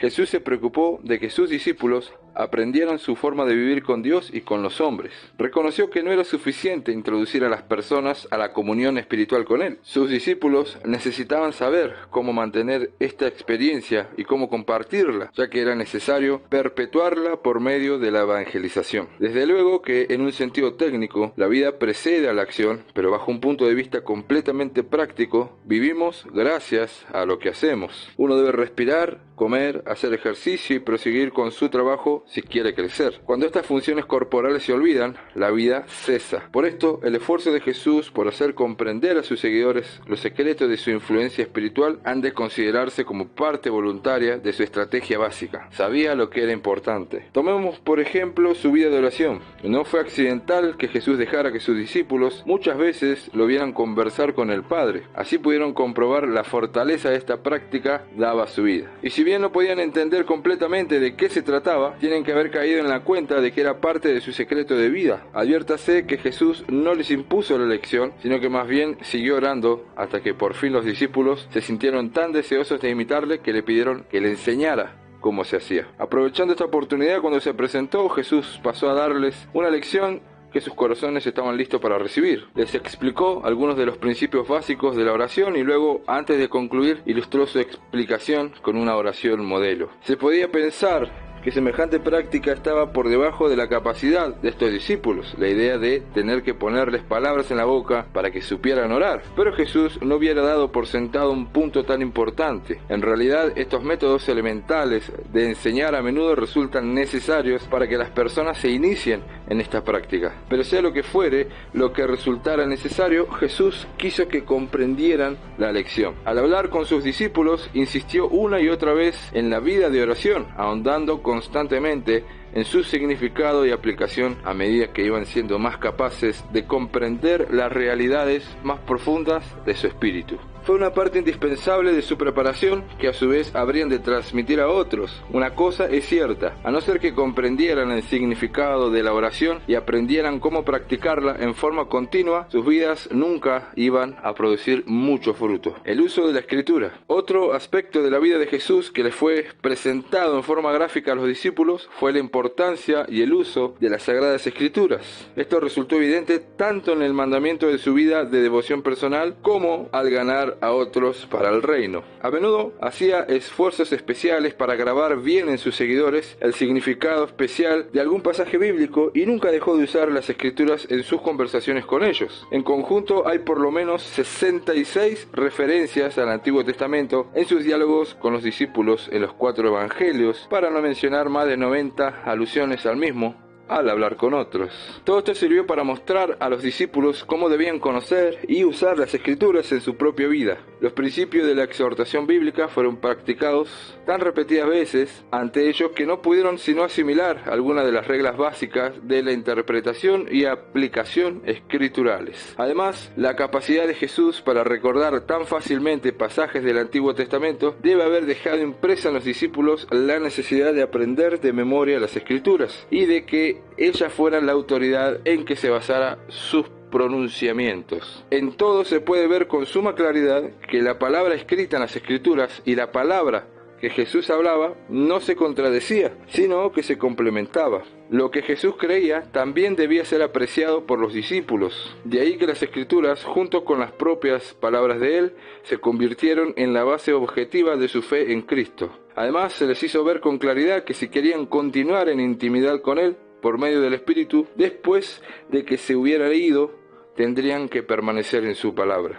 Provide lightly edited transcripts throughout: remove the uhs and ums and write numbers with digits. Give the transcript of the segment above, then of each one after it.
Jesús se preocupó de que sus discípulos aprendieran su forma de vivir con Dios y con los hombres. Reconoció que no era suficiente introducir a las personas a la comunión espiritual con Él. Sus discípulos necesitaban saber cómo mantener esta experiencia y cómo compartirla, ya que era necesario perpetuarla por medio de la evangelización. Desde luego que en un sentido técnico, la vida precede a la acción, pero bajo un punto de vista completamente práctico, vivimos gracias a lo que hacemos. Uno debe respirar, comer, hacer ejercicio y proseguir con su trabajo si quiere crecer. Cuando estas funciones corporales se olvidan, la vida cesa. Por esto, el esfuerzo de Jesús por hacer comprender a sus seguidores los secretos de su influencia espiritual han de considerarse como parte voluntaria de su estrategia básica. Sabía lo que era importante. Tomemos, por ejemplo, su vida de oración. No fue accidental que Jesús dejara que sus discípulos muchas veces lo vieran conversar con el Padre. Así pudieron comprobar la fortaleza de esta práctica daba a su vida. Y si bien no podían entender completamente de qué se trataba, tienen que haber caído en la cuenta de que era parte de su secreto de vida. Adviértase que Jesús no les impuso la lección, sino que más bien siguió orando hasta que por fin los discípulos se sintieron tan deseosos de imitarle que le pidieron que le enseñara cómo se hacía. Aprovechando esta oportunidad, cuando se presentó, Jesús pasó a darles una lección que sus corazones estaban listos para recibir. Les explicó algunos de los principios básicos de la oración y luego, antes de concluir, ilustró su explicación con una oración modelo. Se podía pensar que semejante práctica estaba por debajo de la capacidad de estos discípulos, la idea de tener que ponerles palabras en la boca para que supieran orar. Pero Jesús no hubiera dado por sentado un punto tan importante. En realidad, estos métodos elementales de enseñar a menudo resultan necesarios para que las personas se inicien en esta práctica. Pero sea lo que fuere, lo que resultara necesario, Jesús quiso que comprendieran la lección. Al hablar con sus discípulos, insistió una y otra vez en la vida de oración, ahondando constantemente en su significado y aplicación a medida que iban siendo más capaces de comprender las realidades más profundas de su espíritu. Fue una parte indispensable de su preparación que a su vez habrían de transmitir a otros. Una cosa es cierta, a no ser que comprendieran el significado de la oración y aprendieran cómo practicarla en forma continua, sus vidas nunca iban a producir mucho fruto. El uso de la escritura. Otro aspecto de la vida de Jesús que le fue presentado en forma gráfica a los discípulos fue la importancia y el uso de las Sagradas Escrituras. Esto resultó evidente tanto en el mandamiento de su vida de devoción personal como al ganar a otros para el reino. A menudo hacía esfuerzos especiales para grabar bien en sus seguidores el significado especial de algún pasaje bíblico y nunca dejó de usar las escrituras en sus conversaciones con ellos. En conjunto hay por lo menos 66 referencias al Antiguo Testamento en sus diálogos con los discípulos en los 4 evangelios, para no mencionar más de 90 alusiones al mismo al hablar con otros. Todo esto sirvió para mostrar a los discípulos cómo debían conocer y usar las escrituras en su propia vida. Los principios de la exhortación bíblica fueron practicados tan repetidas veces ante ellos que no pudieron sino asimilar algunas de las reglas básicas de la interpretación y aplicación escriturales. Además, la capacidad de Jesús para recordar tan fácilmente pasajes del Antiguo Testamento debe haber dejado impresa en los discípulos la necesidad de aprender de memoria las escrituras y de que ellas fueran la autoridad en que se basara sus pronunciamientos. En todo se puede ver con suma claridad que la palabra escrita en las escrituras y la palabra que Jesús hablaba no se contradecía, sino que se complementaba. Lo que Jesús creía también debía ser apreciado por los discípulos. De ahí que las escrituras, junto con las propias palabras de él, se convirtieron en la base objetiva de su fe en Cristo. Además, se les hizo ver con claridad que si querían continuar en intimidad con él, por medio del Espíritu, después de que se hubiera ido, tendrían que permanecer en su palabra.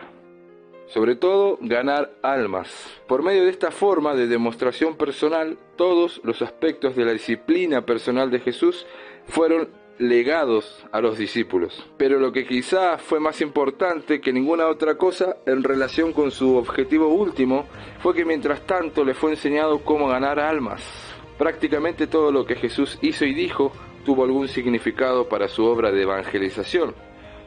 Sobre todo, ganar almas. Por medio de esta forma de demostración personal, todos los aspectos de la disciplina personal de Jesús fueron legados a los discípulos. Pero lo que quizá fue más importante que ninguna otra cosa en relación con su objetivo último, fue que mientras tanto le fue enseñado cómo ganar almas. Prácticamente todo lo que Jesús hizo y dijo tuvo algún significado para su obra de evangelización,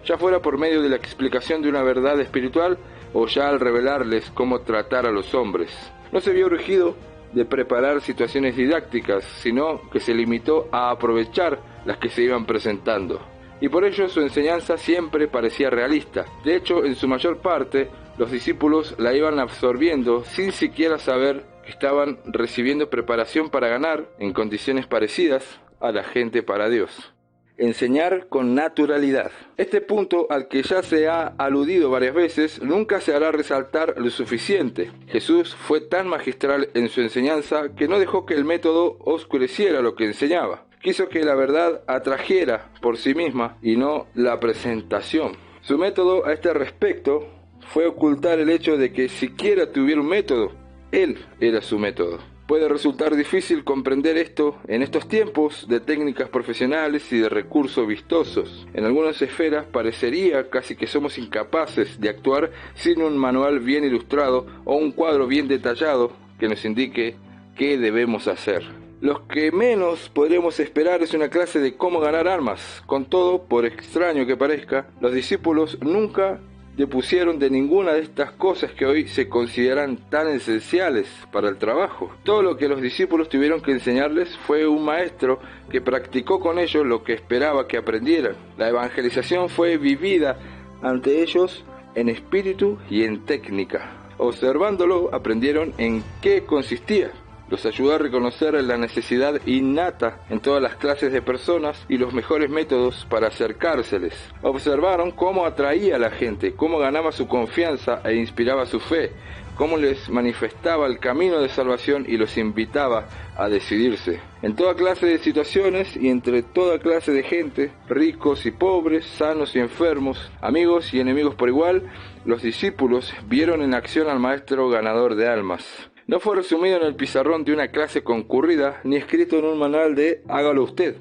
ya fuera por medio de la explicación de una verdad espiritual o ya al revelarles cómo tratar a los hombres. No se vio urgido de preparar situaciones didácticas, sino que se limitó a aprovechar las que se iban presentando. Y por ello su enseñanza siempre parecía realista. De hecho, en su mayor parte, los discípulos la iban absorbiendo sin siquiera saber que estaban recibiendo preparación para ganar en condiciones parecidas a la gente para Dios. Enseñar con naturalidad. Este punto, al que ya se ha aludido varias veces, nunca se hará resaltar lo suficiente. Jesús fue tan magistral en su enseñanza que no dejó que el método oscureciera lo que enseñaba. Quiso que la verdad atrajera por sí misma y no la presentación. Su método a este respecto fue ocultar el hecho de que siquiera tuviera un método. Él era su método. Puede resultar difícil comprender esto en estos tiempos de técnicas profesionales y de recursos vistosos. En algunas esferas parecería casi que somos incapaces de actuar sin un manual bien ilustrado o un cuadro bien detallado que nos indique qué debemos hacer. Lo que menos podríamos esperar es una clase de cómo ganar armas. Con todo, por extraño que parezca, los discípulos nunca depusieron de ninguna de estas cosas que hoy se consideran tan esenciales para el trabajo. Todo lo que los discípulos tuvieron que enseñarles fue un maestro que practicó con ellos lo que esperaba que aprendieran. La evangelización fue vivida ante ellos en espíritu y en técnica. Observándolo, aprendieron en qué consistía. Los ayudó a reconocer la necesidad innata en todas las clases de personas y los mejores métodos para acercárseles. Observaron cómo atraía a la gente, cómo ganaba su confianza e inspiraba su fe, cómo les manifestaba el camino de salvación y los invitaba a decidirse. En toda clase de situaciones y entre toda clase de gente, ricos y pobres, sanos y enfermos, amigos y enemigos por igual, los discípulos vieron en acción al Maestro ganador de almas. No fue resumido en el pizarrón de una clase concurrida, ni escrito en un manual de hágalo usted.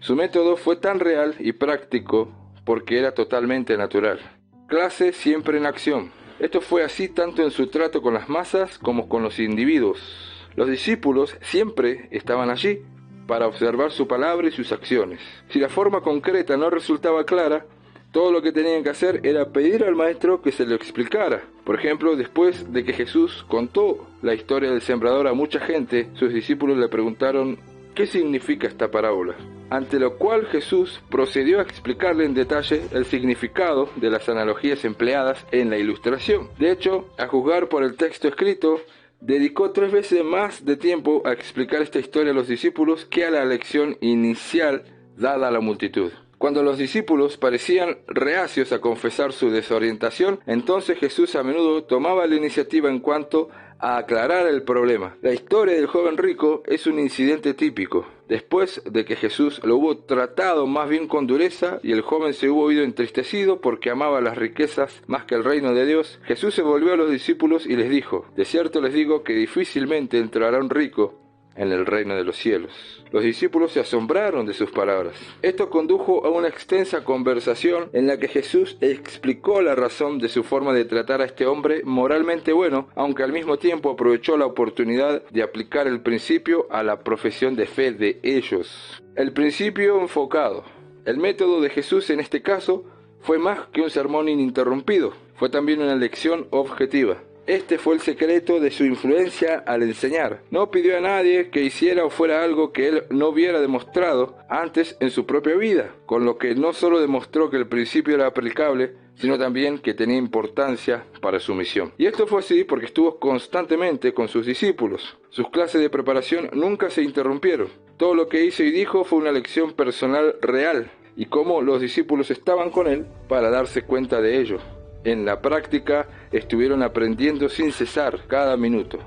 Su método fue tan real y práctico porque era totalmente natural. Clase siempre en acción. Esto fue así tanto en su trato con las masas como con los individuos. Los discípulos siempre estaban allí para observar su palabra y sus acciones. Si la forma concreta no resultaba clara, todo lo que tenían que hacer era pedir al maestro que se lo explicara. Por ejemplo, después de que Jesús contó la historia del sembrador a mucha gente, sus discípulos le preguntaron ¿qué significa esta parábola? Ante lo cual Jesús procedió a explicarle en detalle el significado de las analogías empleadas en la ilustración. De hecho, a juzgar por el texto escrito, dedicó 3 veces más de tiempo a explicar esta historia a los discípulos que a la lección inicial dada a la multitud. Cuando los discípulos parecían reacios a confesar su desorientación, entonces Jesús a menudo tomaba la iniciativa en cuanto a aclarar el problema. La historia del joven rico es un incidente típico. Después de que Jesús lo hubo tratado más bien con dureza y el joven se hubo ido entristecido porque amaba las riquezas más que el reino de Dios, Jesús se volvió a los discípulos y les dijo: de cierto les digo que difícilmente entrará un rico en el reino de los cielos. Los discípulos se asombraron de sus palabras. Esto condujo a una extensa conversación en la que Jesús explicó la razón de su forma de tratar a este hombre moralmente bueno, aunque al mismo tiempo aprovechó la oportunidad de aplicar el principio a la profesión de fe de ellos. El principio enfocado. El método de Jesús en este caso fue más que un sermón ininterrumpido, fue también una lección objetiva. Este fue el secreto de su influencia al enseñar. No pidió a nadie que hiciera o fuera algo que él no hubiera demostrado antes en su propia vida, con lo que no solo demostró que el principio era aplicable, sino también que tenía importancia para su misión. Y esto fue así porque estuvo constantemente con sus discípulos. Sus clases de preparación nunca se interrumpieron. Todo lo que hizo y dijo fue una lección personal real, y cómo los discípulos estaban con él para darse cuenta de ello. En la práctica estuvieron aprendiendo sin cesar cada minuto.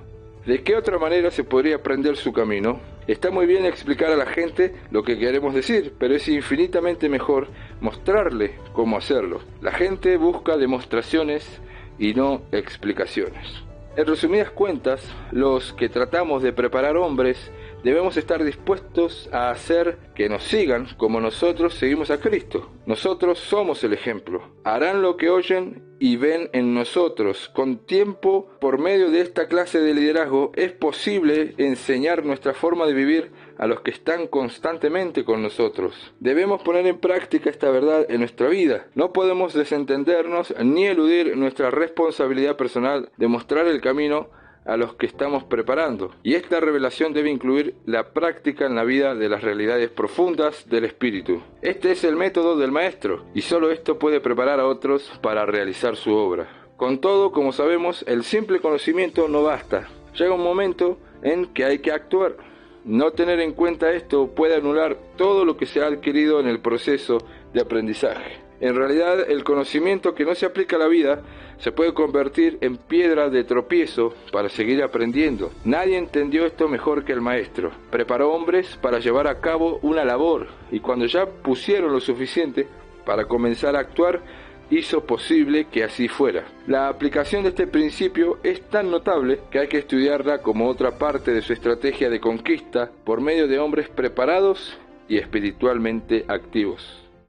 ¿De qué otra manera se podría aprender su camino? Está muy bien explicar a la gente lo que queremos decir, pero es infinitamente mejor mostrarle cómo hacerlo. La gente busca demostraciones y no explicaciones. En resumidas cuentas, los que tratamos de preparar hombres debemos estar dispuestos a hacer que nos sigan como nosotros seguimos a Cristo. Nosotros somos el ejemplo. Harán lo que oyen y ven en nosotros. Con tiempo, por medio de esta clase de liderazgo, es posible enseñar nuestra forma de vivir a los que están constantemente con nosotros. Debemos poner en práctica esta verdad en nuestra vida. No podemos desentendernos ni eludir nuestra responsabilidad personal de mostrar el camino a los que estamos preparando. Y esta revelación debe incluir la práctica en la vida de las realidades profundas del espíritu. Este es el método del maestro, y solo esto puede preparar a otros para realizar su obra. Con todo, como sabemos, el simple conocimiento no basta. llega un momento en que hay que actuar. No tener en cuenta esto puede anular todo lo que se ha adquirido en el proceso de aprendizaje. En realidad, el conocimiento que no se aplica a la vida se puede convertir en piedra de tropiezo para seguir aprendiendo. Nadie entendió esto mejor que el maestro. Preparó hombres para llevar a cabo una labor, y cuando ya pusieron lo suficiente para comenzar a actuar, hizo posible que así fuera. La aplicación de este principio es tan notable que hay que estudiarla como otra parte de su estrategia de conquista por medio de hombres preparados y espiritualmente activos.